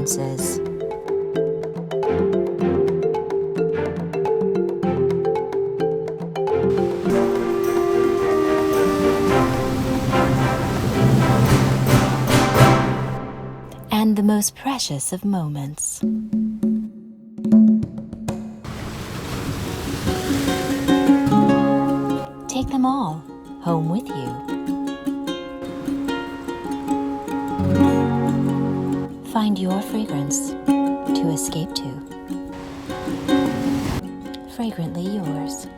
fragrances. And the most precious of moments. Take them all home with you. Find your fragrance to escape to. Fragrantly yours.